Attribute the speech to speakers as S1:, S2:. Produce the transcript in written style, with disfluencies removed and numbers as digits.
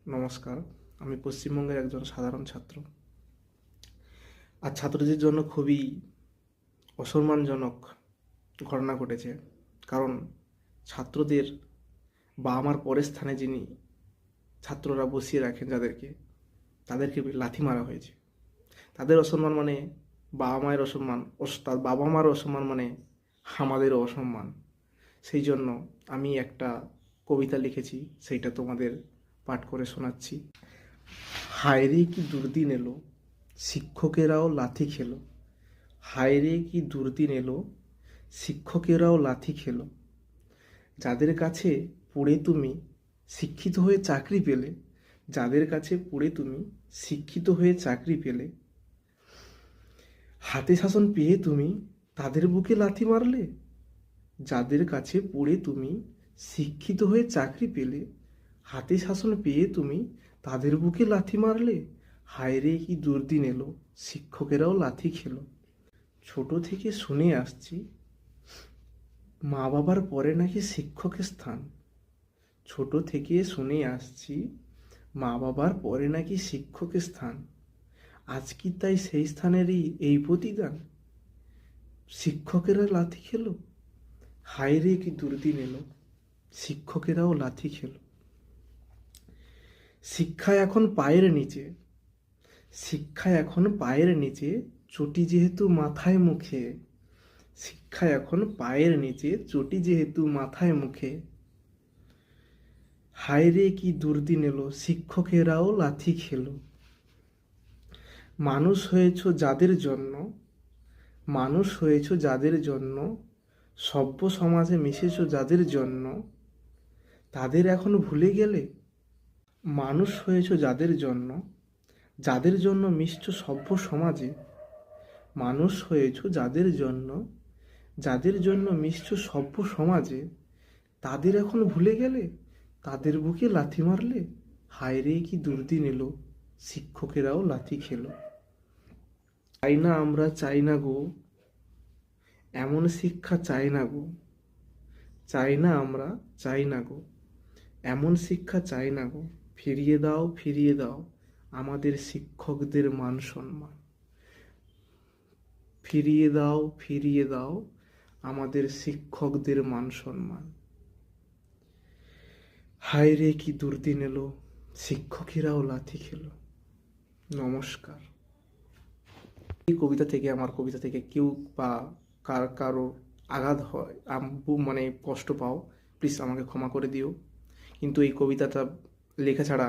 S1: নমস্কার। আমি পশ্চিমবঙ্গের একজন সাধারণ ছাত্র। আর ছাত্রদের জন্য খুবই অসম্মানজনক ঘটনা ঘটেছে। কারণ ছাত্রদের বা আমার পরের স্থানে যিনি ছাত্ররা বসিয়ে রাখেন তাদেরকে লাথি মারা হয়েছে। তাদের অসম্মান মানে বাবা মায়ের অসম্মান, তার বাবা মার অসম্মান মানে আমাদেরও অসম্মান। সেই জন্য আমি একটা কবিতা লিখেছি, সেইটা তোমাদের পাঠ করে শোনাচ্ছি। হায়রে কি দুর্দিন এলো, শিক্ষকেরাও লাথি খেলো। হায়রে কি দুর্দিন এলো, শিক্ষকেরাও লাথি খেলো। যাদের কাছে পড়ে তুমি শিক্ষিত হয়ে চাকরি পেলে, যাদের কাছে পড়ে তুমি শিক্ষিত হয়ে চাকরি পেলে, হাতে শাসন পেয়ে তুমি তাদের বুকে লাথি মারলে। যাদের কাছে পড়ে তুমি শিক্ষিত হয়ে চাকরি পেলে, হাতে শাসন পেয়ে তুমি তাদের বুকে লাথি মারলে। হায়রে কি দুর্দিন এলো, শিক্ষকেরাও লাথি খেলো। ছোট থেকে শুনে আসছি মা বাবার পরে নাকি শিক্ষকের স্থান। ছোট থেকে শুনে আসছি মা বাবার পরে নাকি শিক্ষকের স্থান। আজ কি তাই সেই স্থানেরই এই প্রতিদান? শিক্ষকেরা লাথি খেলো, হায়রে কি দুর্দিন এলো, শিক্ষকেরাও লাথি খেলো। শিক্ষা এখন পায়ের নিচে, শিক্ষা এখন পায়ের নিচে, চটি যেহেতু মাথায় মুখে। শিক্ষা এখন পায়ের নিচে, চটি যেহেতু মাথায় মুখে। হায়রে কি দুর্দিন এলো, শিক্ষকেরাও লাথি খেলো। মানুষ হয়েছ যাদের জন্য, মানুষ হয়েছ যাদের জন্য, সভ্য সমাজে মিশেছ যাদের জন্য, তাদের এখন ভুলে গেলে। মানুষ হয়েছ যাদের জন্য, যাদের জন্য মিশছ সভ্য সমাজে। মানুষ হয়েছ যাদের জন্য, যাদের জন্য মিশছ সভ্য সমাজে, তাদের এখন ভুলে গেলে, তাদের বুকে লাথি মারলে। হায়রে কি দুর্দিন এলো, শিক্ষকেরাও লাথি খেলো। চাই না আমরা, চাই না গো, এমন শিক্ষা চাই না গো। চাই না আমরা, চাই না গো, এমন শিক্ষা চাই না গো। ফিরিয়ে দাও, ফিরিয়ে দাও আমাদের শিক্ষকদের মান সম্মান। ফিরিয়ে দাও, ফিরিয়ে দাও আমাদের শিক্ষকদের মান সম্মান। হায়রে কি দুর্দিন এলো, শিক্ষকেরাও লাথি খেলো। নমস্কার। এই আমার কবিতা থেকে কেউ বা কারো আঘাত হয়, মানে কষ্ট পাও, প্লিজ আমাকে ক্ষমা করে দিও। কিন্তু এই কবিতাটা লেখা ছাড়া